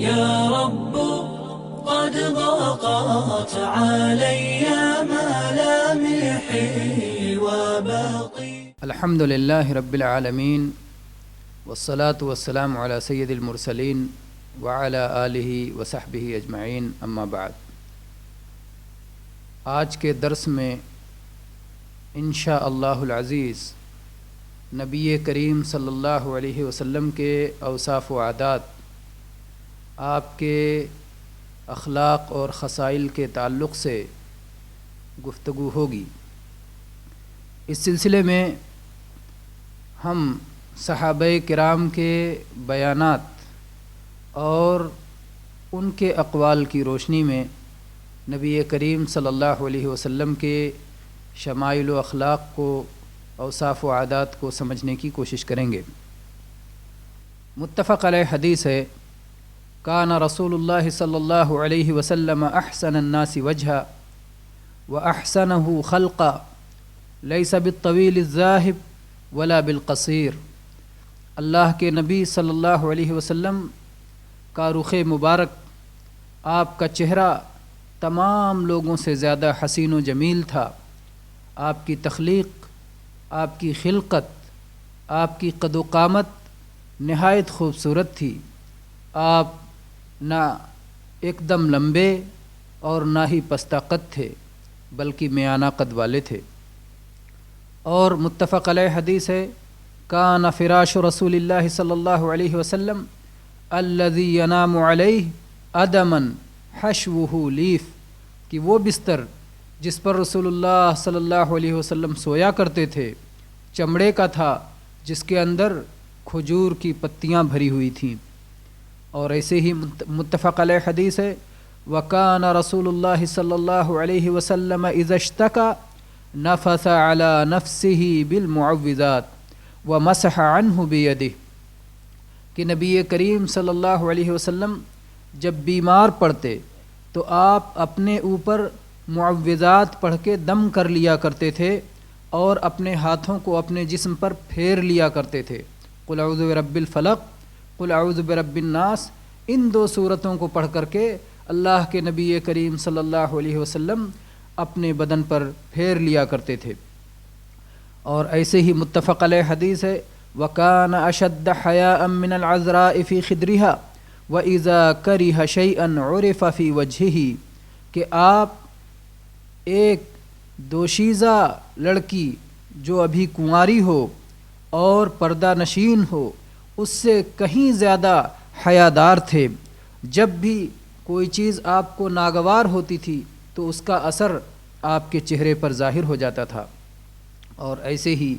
يا رب قد ضاقت علي ملامحي وباقي. الحمد لله رب العالمين والصلاة والسلام على سید المرسلین وعلى آلہ وصحبہ اجمعین، اما بعد۔ آج کے درس میں انشاءاللہ العزیز نبی کریم صلی اللہ علیہ وسلم کے اوصاف و عادات، آپ کے اخلاق اور خصائل کے تعلق سے گفتگو ہوگی۔ اس سلسلے میں ہم صحابہ کرام کے بیانات اور ان کے اقوال کی روشنی میں نبی کریم صلی اللہ علیہ وسلم کے شمائل و اخلاق کو، اوصاف و عادات کو سمجھنے کی کوشش کریں گے۔ متفق علیہ حدیث ہے، کان رسول اللہ صلی اللہ علیہ وسلم احسن الناس وجہا واحسنہ خلقا لیس بالطویل الذاہب ولا بالقصیر۔ اللہ کے نبی صلی اللہ علیہ وسلم کا رخ مبارک، آپ کا چہرہ تمام لوگوں سے زیادہ حسین و جمیل تھا۔ آپ کی تخلیق، آپ کی خلقت، آپ کی قد و قامت نہایت خوبصورت تھی۔ آپ نہ ایک دم لمبے اور نہ ہی پستہ قد تھے، بلکہ میانہ قد والے تھے۔ اور متفق علیہ حدیث ہے، کان فراش رسول اللہ صلی اللہ علیہ وسلم الذی ینام علیہ ادما حشوہ لیف، کہ وہ بستر جس پر رسول اللہ صلی اللہ علیہ وسلم سویا کرتے تھے چمڑے کا تھا، جس کے اندر کھجور کی پتیاں بھری ہوئی تھیں۔ اور ایسے ہی متفق علیہ حدیث ہے، وکان رسول اللہ صلی اللہ علیہ وسلم اذا اشتکا نفث علی نفسہ بالمعوذات ومسح عنہ بیدہ، کہ نبی کریم صلی اللہ علیہ وسلم جب بیمار پڑتے تو آپ اپنے اوپر معوذات پڑھ کے دم کر لیا کرتے تھے اور اپنے ہاتھوں کو اپنے جسم پر پھیر لیا کرتے تھے۔ قل اعوذ برب الفلق، قل اعوذ برب الناس، ان دو صورتوں کو پڑھ کر کے اللہ کے نبی کریم صلی اللہ علیہ وسلم اپنے بدن پر پھیر لیا کرتے تھے۔ اور ایسے ہی متفق علیہ حدیث ہے، وَكَانَ أَشَدَّ حَيَاءً مِّنَ الْعَذْرَاءِ فِي خِدْرِهَا وَإِذَا كَرِهَ شَيْئًا عُرِفَ فِي وَجْهِهِ، کہ آپ ایک دوشیزہ لڑکی جو ابھی کنواری ہو اور پردہ نشین ہو، اس سے کہیں زیادہ حیادار تھے۔ جب بھی کوئی چیز آپ کو ناگوار ہوتی تھی تو اس کا اثر آپ کے چہرے پر ظاہر ہو جاتا تھا۔ اور ایسے ہی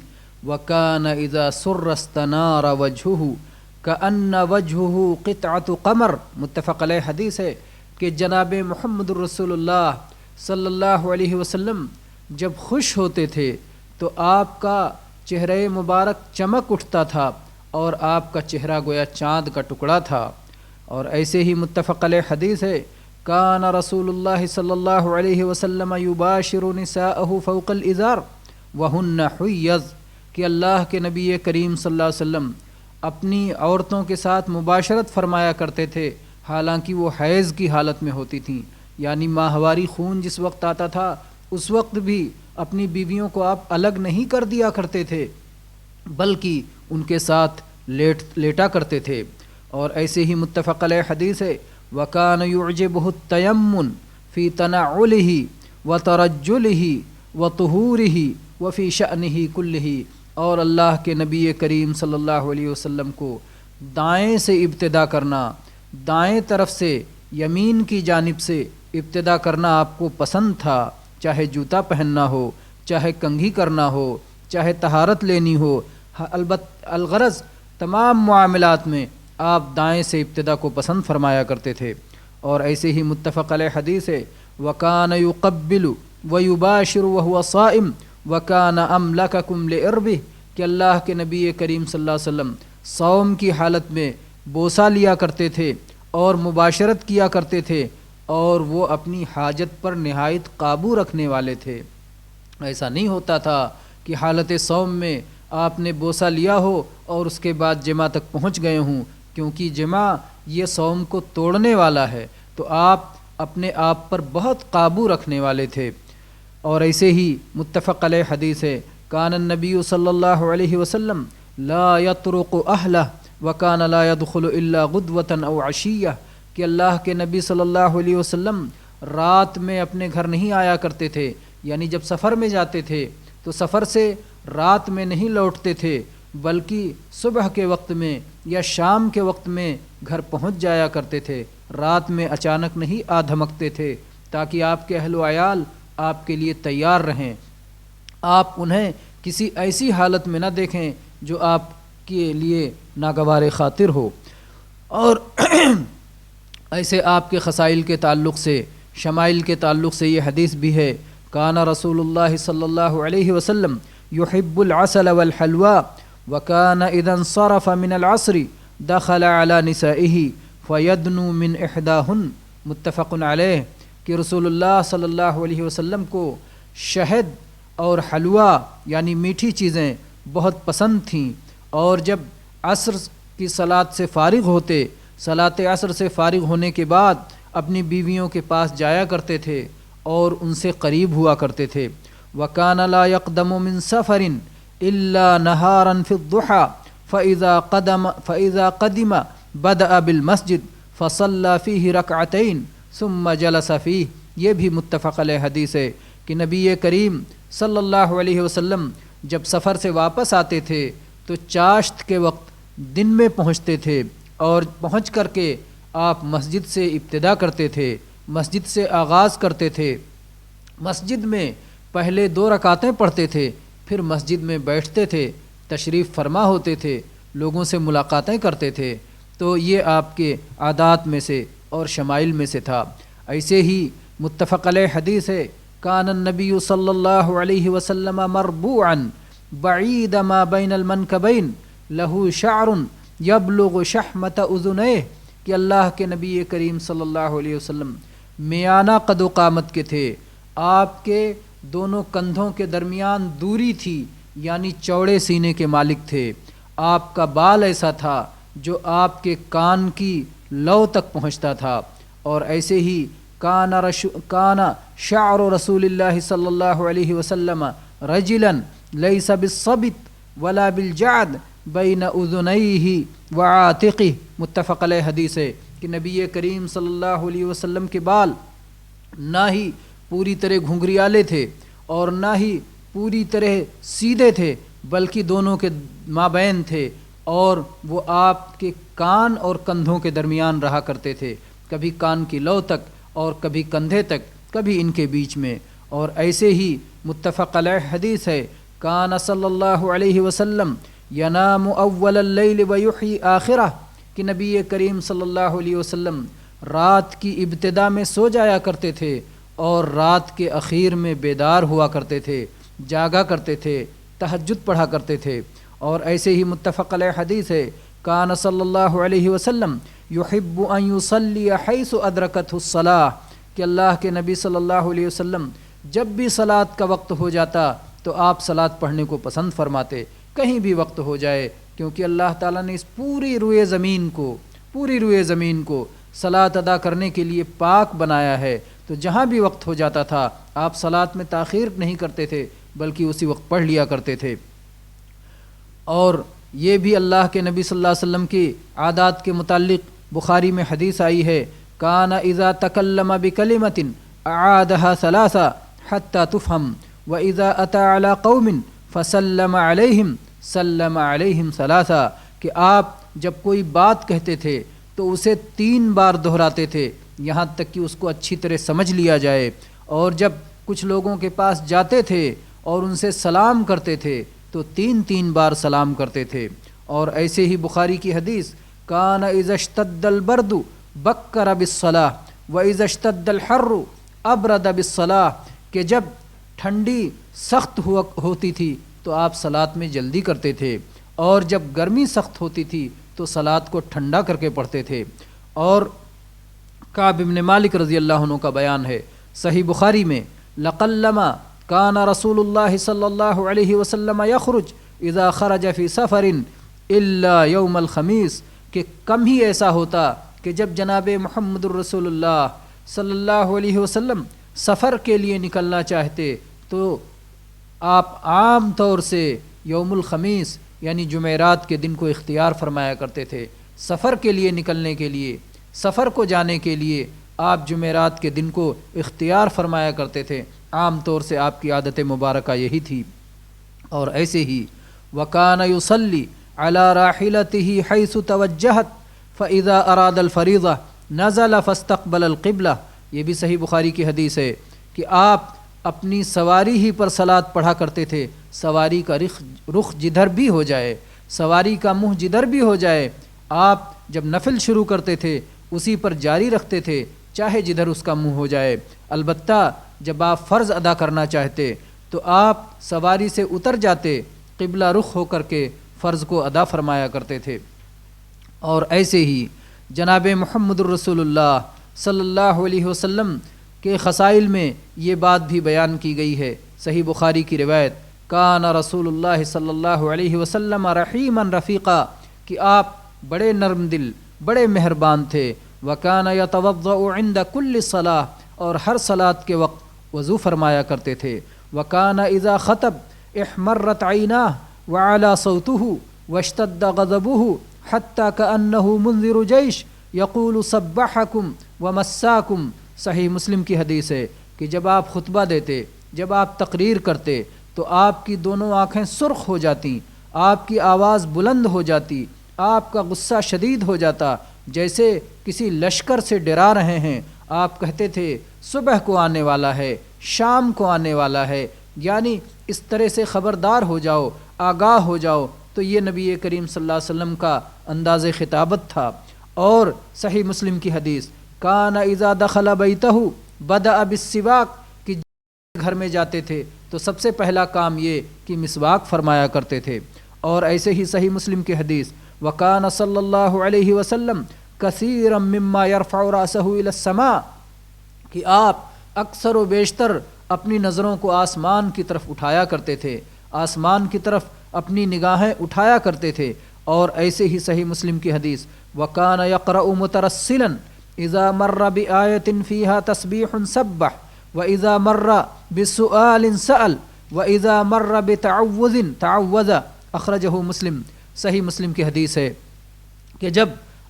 وَكَانَ إِذَا سُرَّ اسْتَنَارَ وَجْهُهُ كَأَنَّ وَجْهُهُ قِطْعَةُ قَمَرٍ، متفق علیہ حدیث ہے کہ جناب محمد الرسول اللہ صلی اللہ علیہ وسلم جب خوش ہوتے تھے تو آپ کا چہرہ مبارک چمک اٹھتا تھا اور آپ کا چہرہ گویا چاند کا ٹکڑا تھا۔ اور ایسے ہی متفق علیہ حدیث ہے، کان رسول اللہ صلی اللہ علیہ وسلم یباشر نساءہ فوق الازار وہن حیض، کہ اللہ کے نبی کریم صلی اللہ علیہ وسلم اپنی عورتوں کے ساتھ مباشرت فرمایا کرتے تھے حالانکہ وہ حیض کی حالت میں ہوتی تھیں، یعنی ماہواری خون جس وقت آتا تھا اس وقت بھی اپنی بیویوں کو آپ الگ نہیں کر دیا کرتے تھے بلکہ ان کے ساتھ لیٹا کرتے تھے۔ اور ایسے ہی متفق علیہ حدیث ہے، وَكَانَ يُعْجِبُهُ التَّيَمُّنُ فِي تَنَعُّلِهِ وَتَرَجُّلِهِ وَطُهُورِهِ وَفِي شَأْنِهِ كُلِّهِ، اور اللہ کے نبی کریم صلی اللہ علیہ وسلم کو دائیں سے ابتدا کرنا، دائیں طرف سے یمین کی جانب سے ابتدا کرنا آپ کو پسند تھا، چاہے جوتا پہننا ہو، چاہے کنگھی کرنا ہو، چاہے طہارت لینی ہو، الغرض تمام معاملات میں آپ دائیں سے ابتدا کو پسند فرمایا کرتے تھے۔ اور ایسے ہی متفق علیہ حدیث ہے، وَكَانَ يُقَبِّلُ وَيُبَاشِرُ وَهُوَ صَائِمٌ وَكَانَ أَمْلَكَكُمْ لِإِرْبِهِ، کہ اللہ کے نبی کریم صلی اللہ علیہ وسلم صوم کی حالت میں بوسہ لیا کرتے تھے اور مباشرت کیا کرتے تھے، اور وہ اپنی حاجت پر نہایت قابو رکھنے والے تھے۔ ایسا نہیں ہوتا تھا کہ حالت صوم میں آپ نے بوسہ لیا ہو اور اس کے بعد جماع تک پہنچ گئے ہوں، کیونکہ جماع یہ صوم کو توڑنے والا ہے، تو آپ اپنے آپ پر بہت قابو رکھنے والے تھے۔ اور ایسے ہی متفق علیہ حدیث ہے، کان النبی صلی اللہ علیہ وسلم لا یطرق اہلہ وکان لا يدخل الا غدوۃ او عشیہ، کہ اللہ کے نبی صلی اللہ علیہ وسلم رات میں اپنے گھر نہیں آیا کرتے تھے، یعنی جب سفر میں جاتے تھے تو سفر سے رات میں نہیں لوٹتے تھے، بلکہ صبح کے وقت میں یا شام کے وقت میں گھر پہنچ جایا کرتے تھے، رات میں اچانک نہیں آ دھمکتے تھے، تاکہ آپ کے اہل و عیال آپ کے لیے تیار رہیں، آپ انہیں کسی ایسی حالت میں نہ دیکھیں جو آپ کے لیے ناگوار خاطر ہو۔ اور ایسے آپ کے خصائل کے تعلق سے، شمائل کے تعلق سے یہ حدیث بھی ہے، کان رسول اللہ صلی اللہ علیہ وسلم یحب العسل والحلوى وکان اذا انصرف من العصر دخل على نسائه فیدنو من احداہن، متفق علیہ، کہ رسول اللہ صلی اللہ علیہ وسلم کو شہد اور حلوہ یعنی میٹھی چیزیں بہت پسند تھیں، اور جب عصر کی صلاۃ سے فارغ ہوتے، صلاۃ عصر سے فارغ ہونے کے بعد اپنی بیویوں کے پاس جایا کرتے تھے اور ان سے قریب ہوا کرتے تھے۔ وَكَانَ لَا يَقْدَمُ مِن سَفَرٍ إِلَّا نَهَارًا فِي الضُّحَى فَإِذَا قَدِمَ بَدَأَ بِالْمَسْجِدِ فَصَلَّى فِيهِ رَكْعَتَيْنِ ثُمَّ جَلَسَ فِيهِ، یہ بھی متفق علیہ حدیث ہے کہ نبی کریم صلی اللہ علیہ وسلم جب سفر سے واپس آتے تھے تو چاشت کے وقت دن میں پہنچتے تھے، اور پہنچ کر کے آپ مسجد سے ابتدا کرتے تھے، مسجد سے آغاز کرتے تھے، مسجد میں پہلے 2 رکعتیں پڑھتے تھے، پھر مسجد میں بیٹھتے تھے، تشریف فرما ہوتے تھے، لوگوں سے ملاقاتیں کرتے تھے۔ تو یہ آپ کے عادات میں سے اور شمائل میں سے تھا۔ ایسے ہی متفق علیہ حدیث ہے، کان النبی صلی اللہ علیہ وسلم مربوعا بعید ما بین المنکبین لہو شعر یبلغ شحمت اذنیہ، کہ اللہ کے نبی کریم صلی اللہ علیہ وسلم میانہ قد و قامت کے تھے، آپ کے دونوں کندھوں کے درمیان دوری تھی، یعنی چوڑے سینے کے مالک تھے، آپ کا بال ایسا تھا جو آپ کے کان کی لو تک پہنچتا تھا۔ اور ایسے ہی کان شعر رسول اللہ صلی اللہ علیہ وسلم رجلا لیس بالصبت ولا بالجعد بین اذنیہ وعاتقہ، متفق علیہ حدیث ہے کہ نبی کریم صلی اللہ علیہ وسلم کے بال نہ ہی پوری طرح گھنگریالے تھے اور نہ ہی پوری طرح سیدھے تھے، بلکہ دونوں کے مابین تھے، اور وہ آپ کے کان اور کندھوں کے درمیان رہا کرتے تھے، کبھی کان کی لو تک اور کبھی کندھے تک، کبھی ان کے بیچ میں۔ اور ایسے ہی متفق علیہ حدیث ہے، کان صلی اللہ علیہ وسلم ینام اول اللیل ویحیی آخرہ، کہ نبی کریم صلی اللہ علیہ وسلم رات کی ابتدا میں سو جایا کرتے تھے اور رات کے اخیر میں بیدار ہوا کرتے تھے، جاگا کرتے تھے، تہجد پڑھا کرتے تھے۔ اور ایسے ہی متفق علیہ حدیث ہے، کان صلی اللہ علیہ وسلم یحب ان یصلی حیث ادرکتہ الصلاۃ، کہ اللہ کے نبی صلی اللہ علیہ وسلم جب بھی صلاۃ کا وقت ہو جاتا تو آپ صلاۃ پڑھنے کو پسند فرماتے، کہیں بھی وقت ہو جائے، کیونکہ اللہ تعالیٰ نے اس پوری روئے زمین کو صلاۃ ادا کرنے کے لیے پاک بنایا ہے، تو جہاں بھی وقت ہو جاتا تھا آپ صلاۃ میں تاخیر نہیں کرتے تھے، بلکہ اسی وقت پڑھ لیا کرتے تھے۔ اور یہ بھی اللہ کے نبی صلی اللہ علیہ وسلم کی عادات کے متعلق بخاری میں حدیث آئی ہے، کان اذا تکلم بکلمۃ اعادها ثلاثا حتى تفهم واذا اتى على قوم فسلم علیہم سلم علیہم ثلاثا، کہ آپ جب کوئی بات کہتے تھے تو اسے 3 بار دہراتے تھے یہاں تک کہ اس کو اچھی طرح سمجھ لیا جائے، اور جب کچھ لوگوں کے پاس جاتے تھے اور ان سے سلام کرتے تھے تو 3 بار سلام کرتے تھے۔ اور ایسے ہی بخاری کی حدیث، کان اذا اشتد البرد بکر بالصلاۃ واذا اشتد الحر ابرد بالصلاۃ، کہ جب ٹھنڈی سخت ہوتی تھی تو آپ صلاۃ میں جلدی کرتے تھے، اور جب گرمی سخت ہوتی تھی تو صلاۃ کو ٹھنڈا کر کے پڑھتے تھے۔ اور کعب بن مالک رضی اللہ عنہ کا بیان ہے صحیح بخاری میں، لقلما کان رسول اللہ صلی اللہ علیہ وسلم یخرج اذا خرج فی سفر الا یوم الخمیس کہ کم ہی ایسا ہوتا کہ جب جناب محمد الرسول اللہ صلی اللہ علیہ وسلم سفر کے لیے نکلنا چاہتے تو آپ عام طور سے یوم الخمیس یعنی جمعرات کے دن کو اختیار فرمایا کرتے تھے۔ سفر کے لیے نکلنے کے لیے، سفر کو جانے کے لیے آپ جمعرات کے دن کو اختیار فرمایا کرتے تھے۔ عام طور سے آپ کی عادت مبارکہ یہی تھی۔ اور ایسے ہی وَكَانَ يُصَلِّي عَلَى رَاحِلَتِهِ حَيْثُ تَوَجَّهَتْ فَإِذَا أَرَادَ الْفَرِيضَةَ نَزَلَ فَاسْتَقْبَلَ الْقِبْلَةَ، یہ بھی صحیح بخاری کی حدیث ہے کہ آپ اپنی سواری ہی پر صلاۃ پڑھا کرتے تھے۔ سواری کا رخ جدھر بھی ہو جائے، سواری کا منہ جدھر بھی ہو جائے، آپ جب نفل شروع کرتے تھے اسی پر جاری رکھتے تھے، چاہے جدھر اس کا منہ ہو جائے۔ البتہ جب آپ فرض ادا کرنا چاہتے تو آپ سواری سے اتر جاتے، قبلہ رخ ہو کر کے فرض کو ادا فرمایا کرتے تھے۔ اور ایسے ہی جناب محمد الرسول اللہ صلی اللہ علیہ وسلم کے خصائل میں یہ بات بھی بیان کی گئی ہے۔ صحیح بخاری کی روایت، کان رسول اللہ صلی اللہ علیہ وسلم رحیما رفیقا، کہ آپ بڑے نرم دل، بڑے مہربان تھے۔ وکان یتوضأ عند کل صلاۃ، اور ہر صلاۃ کے وقت وضو فرمایا کرتے تھے۔ وکان اذا خطب احمرت عیناہ وعلی صوتہ واشتد غضبہ حتی کأنہ منذر جیش یقول سبحکم ومساکم۔ صحیح مسلم کی حدیث ہے کہ جب آپ خطبہ دیتے، جب آپ تقریر کرتے تو آپ کی دونوں آنکھیں سرخ ہو جاتیں، آپ کی آواز بلند ہو جاتی، آپ کا غصہ شدید ہو جاتا، جیسے کسی لشکر سے ڈرا رہے ہیں۔ آپ کہتے تھے صبح کو آنے والا ہے، شام کو آنے والا ہے، یعنی اس طرح سے خبردار ہو جاؤ، آگاہ ہو جاؤ۔ تو یہ نبی کریم صلی اللہ علیہ وسلم کا انداز خطابت تھا۔ اور صحیح مسلم کی حدیث، کان اذا دخل بیتہ بدأ بالسواک، کہ گھر میں جاتے تھے تو سب سے پہلا کام یہ کہ مسواک فرمایا کرتے تھے۔ اور ایسے ہی صحیح مسلم کی حدیث، وکان صلی اللہ علیہ وسلم کثیرا مما یرفع رأسہ الی السماء، کہ آپ اکثر و بیشتر اپنی نظروں کو آسمان کی طرف اٹھایا کرتے تھے، آسمان کی طرف اپنی نگاہیں اٹھایا کرتے تھے۔ اور ایسے ہی صحیح مسلم کی حدیث، وکان یقرأ مترسلا اذا مر بآیۃ فیہا تسبیح سبح واذا مر بسؤال سأل واذا مر بتعوذ تعوذ، اخرجہ مسلم۔ صحیح مسلم کی حدیث ہے کہ جب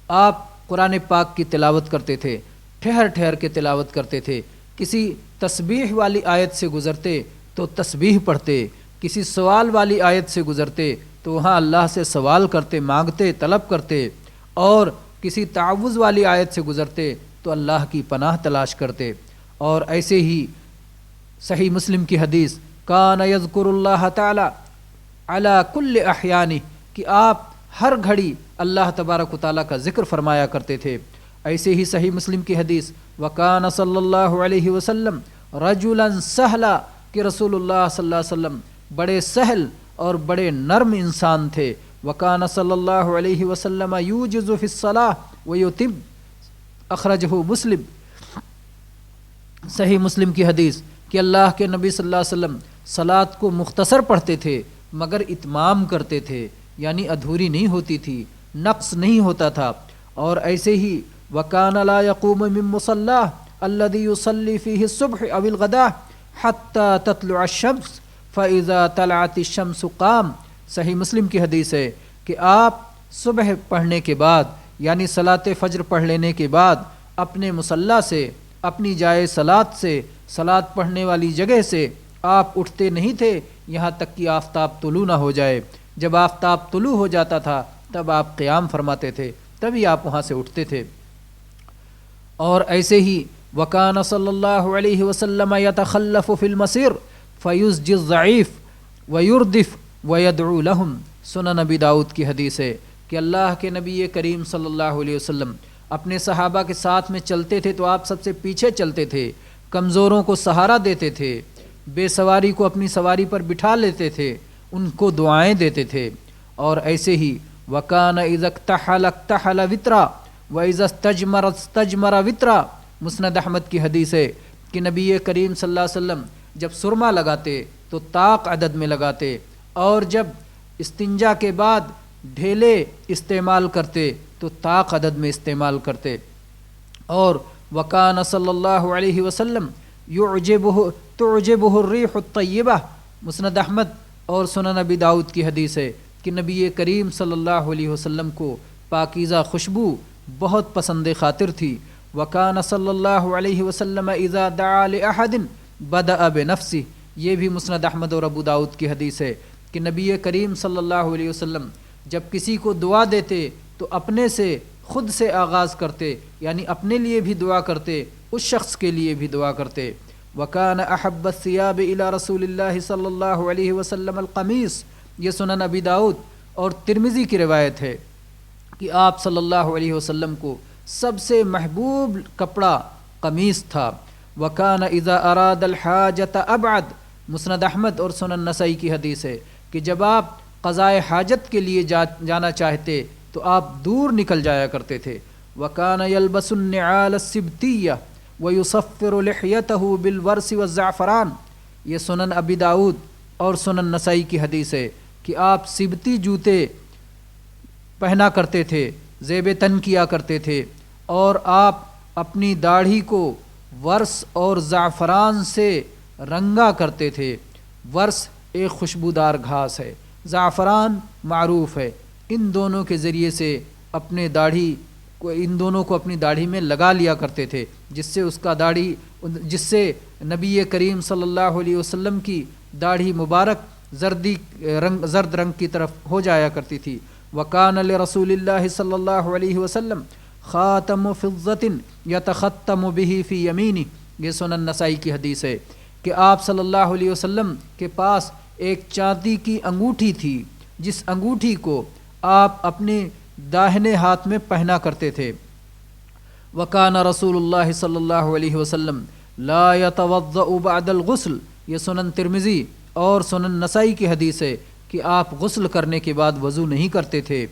آپ قرآن پاک کی تلاوت کرتے تھے، ٹھہر ٹھہر کے تلاوت کرتے تھے، کسی تسبیح والی آیت سے گزرتے تو تسبیح پڑھتے، کسی سوال والی آیت سے گزرتے تو وہاں اللہ سے سوال کرتے، مانگتے، طلب کرتے، اور کسی تعوذ والی آیت سے گزرتے تو اللہ کی پناہ تلاش کرتے۔ اور ایسے ہی صحیح مسلم کی حدیث، کان یذکر اللہ تعالی علی کل احیانہ، کہ آپ ہر گھڑی اللہ تبارک و تعالیٰ کا ذکر فرمایا کرتے تھے۔ ایسے ہی صحیح مسلم کی حدیث، وکان صلی اللہ علیہ وسلم رجلا سہلا، کہ رسول اللہ صلی اللہ علیہ وسلم بڑے سہل اور بڑے نرم انسان تھے۔ وکان صلی اللہ علیہ وسلم یوجز فی الصلاۃ ویتم، اخرجہ مسلم۔ صحیح مسلم کی حدیث کہ اللہ کے نبی صلی اللہ علیہ وسلم صلاۃ کو مختصر پڑھتے تھے مگر اتمام کرتے تھے، یعنی ادھوری نہیں ہوتی تھی، نقص نہیں ہوتا تھا۔ اور ایسے ہی وکان لا یقوم من مصلاہ الذی یصلی فیہ الصبح او الغداء حتی تطلع الشمس فاذا طلعت الشمس قام۔ صحیح مسلم کی حدیث ہے کہ آپ صبح پڑھنے کے بعد، یعنی صلاۃ فجر پڑھ لینے کے بعد، اپنے مصلی سے، اپنی جائے صلاۃ سے، صلاۃ پڑھنے والی جگہ سے آپ اٹھتے نہیں تھے یہاں تک کہ آفتاب طلوع نہ ہو جائے۔ جب آفتاب طلوع ہو جاتا تھا تب آپ قیام فرماتے تھے، تبھی آپ وہاں سے اٹھتے تھے۔ اور ایسے ہی وکان صلی اللہ علیہ وسلم یتخلف فی المسیر فیزجی الضعیف ویردف ویدعو لہم۔ سنن نبی داؤد کی حدیث ہے کہ اللہ کے نبی کریم صلی اللہ علیہ وسلم اپنے صحابہ کے ساتھ میں چلتے تھے تو آپ سب سے پیچھے چلتے تھے، کمزوروں کو سہارا دیتے تھے، بے سواری کو اپنی سواری پر بٹھا لیتے تھے، ان کو دعائیں دیتے تھے۔ اور ایسے ہی وکان اذا اکتحل اکتحل وطرا واذا استجمر استجمر وطرا۔ مسند احمد کی حدیث ہے کہ نبی کریم صلی اللہ علیہ وسلم جب سرما لگاتے تو طاق عدد میں لگاتے، اور جب استنجا کے بعد ڈھیلے استعمال کرتے تو طاق عدد میں استعمال کرتے۔ اور وکان صلی اللہ علیہ وسلم تعجبہ الریح الطیبہ، مسند احمد اور سنن ابی داؤد کی حدیث ہے کہ نبی کریم صلی اللہ علیہ وسلم کو پاکیزہ خوشبو بہت پسند خاطر تھی۔ وکان صلی اللہ علیہ وسلم اذا دعا لأحد بدأ بنفسہ، یہ بھی مسند احمد اور ابو داؤد کی حدیث ہے کہ نبی کریم صلی اللہ علیہ وسلم جب کسی کو دعا دیتے تو اپنے سے خود سے آغاز کرتے، یعنی اپنے لیے بھی دعا کرتے، اس شخص کے لیے بھی دعا کرتے۔ وکان احب الثیاب الی رسول اللہ صلی اللہ علیہ وسلم القمیص، یہ سنن ابی داؤد اور ترمذی کی روایت ہے کہ آپ صلی اللہ علیہ وسلم کو سب سے محبوب کپڑا قمیص تھا۔ وکان اذا اراد الحاجۃ ابعد، مسند احمد اور سنن نسائی کی حدیث ہے کہ جب آپ قضائے حاجت کے لیے جانا چاہتے تو آپ دور نکل جایا کرتے تھے۔ وکان یلبس النعال السبتیہ ویصفر لحیتہ بالورس والزعفران، یہ سنن ابی داؤد اور سنن نسائی کی حدیث ہے کہ آپ سبتی جوتے پہنا کرتے تھے، زیب تن کیا کرتے تھے، اور آپ اپنی داڑھی کو ورس اور زعفران سے رنگا کرتے تھے۔ ورس ایک خوشبودار گھاس ہے، زعفران معروف ہے، ان دونوں کے ذریعے سے ان دونوں کو اپنی داڑھی میں لگا لیا کرتے تھے، جس سے نبی کریم صلی اللہ علیہ وسلم کی داڑھی مبارک زرد رنگ کی طرف ہو جایا کرتی تھی۔ وکان لرسول اللہ صلی اللہ علیہ وسلم خاتم فضۃ یتختم بہ فی یمینہ، یہ سنن نسائی کی حدیث ہے کہ آپ صلی اللہ علیہ وسلم کے پاس ایک چاندی کی انگوٹھی تھی، جس انگوٹھی کو آپ اپنے داہنے ہاتھ میں پہنا کرتے تھے۔ وکان رسول اللہ صلی اللہ علیہ وسلم لا یتوضأ بعد الغسل، یہ سنن ترمذی اور سنن نسائی کی حدیث ہے کہ آپ غسل کرنے کے بعد وضو نہیں کرتے تھے۔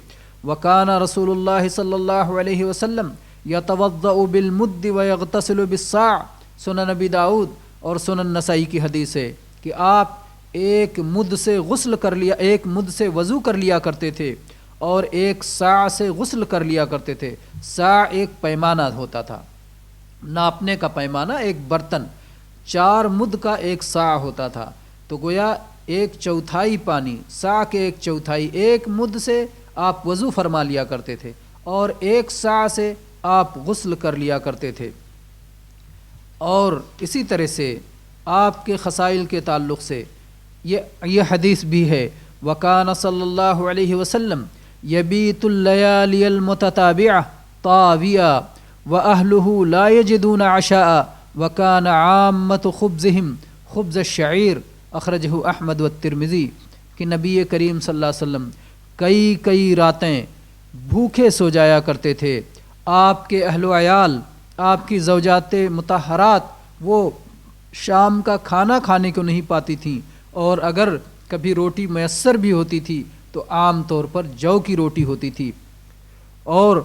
وکان رسول اللہ صلی اللہ علیہ وسلم یتوضأ بالمد ویغتسل بالصاع، سنن ابی داؤد اور سنن نسائی کی حدیث ہے کہ آپ ایک مد سے وضو کر لیا کرتے تھے اور ایک صاع سے غسل کر لیا کرتے تھے۔ صاع ایک پیمانہ ہوتا تھا، ناپنے کا پیمانہ، ایک برتن، 4 مد کا ایک صاع ہوتا تھا، تو گویا 1/4 پانی، صاع کے 1/4، 1 مد سے آپ وضو فرما لیا کرتے تھے اور 1 صاع سے آپ غسل کر لیا کرتے تھے۔ اور اسی طرح سے آپ کے خصائل کے تعلق سے یہ حدیث بھی ہے، وکان صلی اللہ علیہ وسلم یبیت اللیالی المتتابعہ طاویا واہلہ لا یجدون عشاء وکان عامۃ خبزہم خبز الشعیر، اخرجہ احمد والترمذی، کہ نبی کریم صلی اللہ علیہ وسلم کئی راتیں بھوکے سو جایا کرتے تھے۔ آپ کے اہل و عیال، آپ کی زوجات مطہرات وہ شام کا کھانا کھانے کو نہیں پاتی تھیں، اور اگر کبھی روٹی میسر بھی ہوتی تھی تو عام طور پر جو کی روٹی ہوتی تھی۔ اور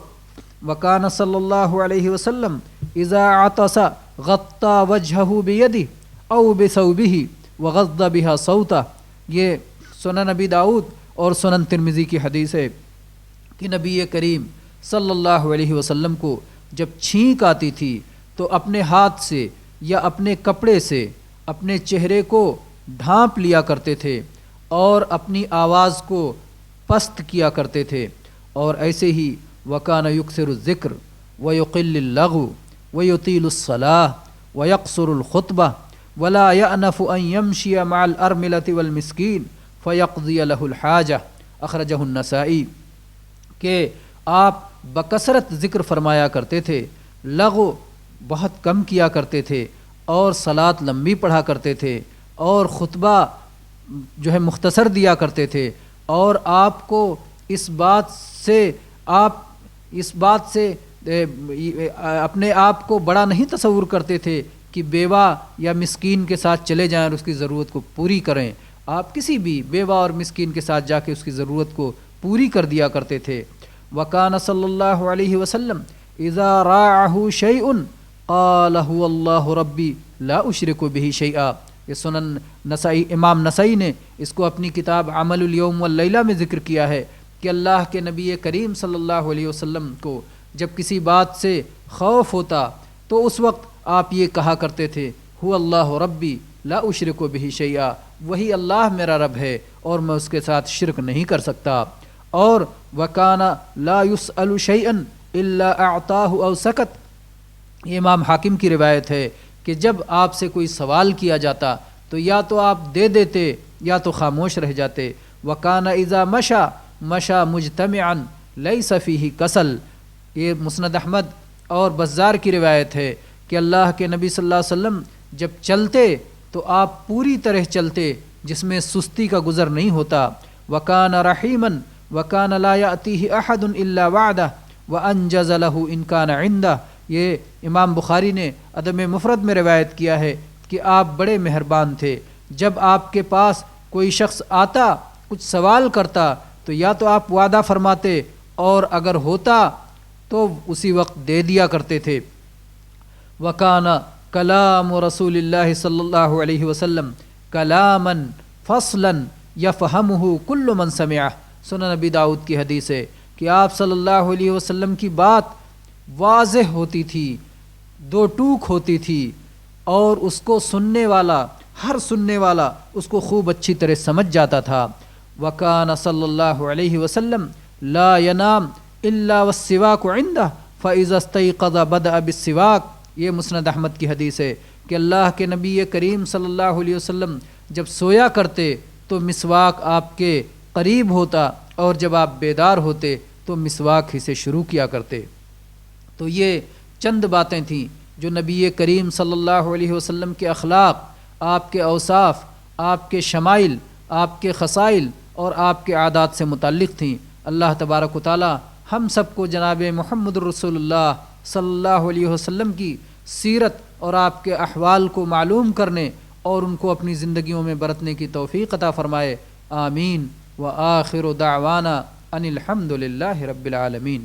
وکان صلی اللہ علیہ وسلم اذا عطس غطى وجهه بيده او بثوبه وغض بها صوته، یہ سنن ابی داؤد اور سنن ترمذی کی حدیث ہے کہ نبی کریم صلی اللہ علیہ وسلم کو جب چھینک آتی تھی تو اپنے ہاتھ سے یا اپنے کپڑے سے اپنے چہرے کو ڈھانپ لیا کرتے تھے اور اپنی آواز کو پست کیا کرتے تھے۔ اور ایسے ہی وکان یکثر الذکر ویقل اللغو ویطیل الصلاۃ ویقصر الخطبہ ولا یأنف ان یمشی مع الارملۃ والمسکین فیقضی لہ الحاجہ، اخرجہ النسائی، کہ آپ بکثرت ذکر فرمایا کرتے تھے، لغو بہت کم کیا کرتے تھے، اور صلاۃ لمبی پڑھا کرتے تھے، اور خطبہ جو ہے مختصر دیا کرتے تھے، اور آپ کو اس بات سے اپنے آپ کو بڑا نہیں تصور کرتے تھے کہ بیوہ یا مسکین کے ساتھ چلے جائیں اور اس کی ضرورت کو پوری کریں۔ آپ کسی بھی بیوہ اور مسکین کے ساتھ جا کے اس کی ضرورت کو پوری کر دیا کرتے تھے۔ وکان صلی اللہ علیہ وسلم اذا راعہ شیء قال هو اللہ ربی لا اشرک بہ شیئا، یہ سنن نسائی، امام نسائی نے اس کو اپنی کتاب عمل الیوم واللیلہ میں ذکر کیا ہے کہ کہ اللہ کے نبی کریم صلی اللہ علیہ وسلم کو جب کسی بات سے خوف ہوتا تو اس وقت آپ یہ کہا کرتے تھے هو اللہ ربی لا اشرک بہ شیئا، وہی اللہ میرا رب ہے اور میں اس کے ساتھ شرک نہیں کر سکتا۔ اور وکان لا یسأل شیئا الا اعطاہ او سکت، یہ امام حاکم کی روایت ہے کہ جب آپ سے کوئی سوال کیا جاتا تو یا تو آپ دے دیتے یا تو خاموش رہ جاتے۔ وکان اذا مشى مشى مجتمعا لیس فیہ کسل، یہ مسند احمد اور بزار کی روایت ہے کہ اللہ کے نبی صلی اللہ علیہ وسلم جب چلتے تو آپ پوری طرح چلتے جس میں سستی کا گزر نہیں ہوتا۔ وکان رحیما وکان لا یأتیہ احد الا وعدہ وانجز لہ ان کان عندہ، یہ امام بخاری نے ادب مفرد میں روایت کیا ہے کہ آپ بڑے مہربان تھے، جب آپ کے پاس کوئی شخص آتا کچھ سوال کرتا تو یا تو آپ وعدہ فرماتے اور اگر ہوتا تو اسی وقت دے دیا کرتے تھے۔ وکان کلام رسول اللہ صلی اللہ علیہ وسلم کلاما فصلا یفہمہ کل من سمعہ، سنن نبی داؤد کی حدیث ہے کہ آپ صلی اللہ علیہ وسلم کی بات واضح ہوتی تھی، دو ٹوک ہوتی تھی اور اس کو سننے والا، ہر سننے والا اس کو خوب اچھی طرح سمجھ جاتا تھا۔ وکان صلی اللہ علیہ وسلم لا ینام الا والسواک عندہ فاذا استيقظ بدأ بالسواک، یہ مسند احمد کی حدیث ہے کہ اللہ کے نبی کریم صلی اللہ علیہ وسلم جب سویا کرتے تو مسواک آپ کے قریب ہوتا اور جب آپ بیدار ہوتے تو مسواک ہی سے شروع کیا کرتے۔ تو یہ چند باتیں تھیں جو نبی کریم صلی اللہ علیہ وسلم کے اخلاق، آپ کے اوصاف، آپ کے شمائل، آپ کے خصائل اور آپ کے عادات سے متعلق تھیں۔ اللہ تبارک و تعالی ہم سب کو جناب محمد الرسول اللہ صلی اللہ علیہ وسلم کی سیرت اور آپ کے احوال کو معلوم کرنے اور ان کو اپنی زندگیوں میں برتنے کی توفیق عطا فرمائے۔ آمین۔ وآخر دعوانا ان الحمد للہ رب العالمین۔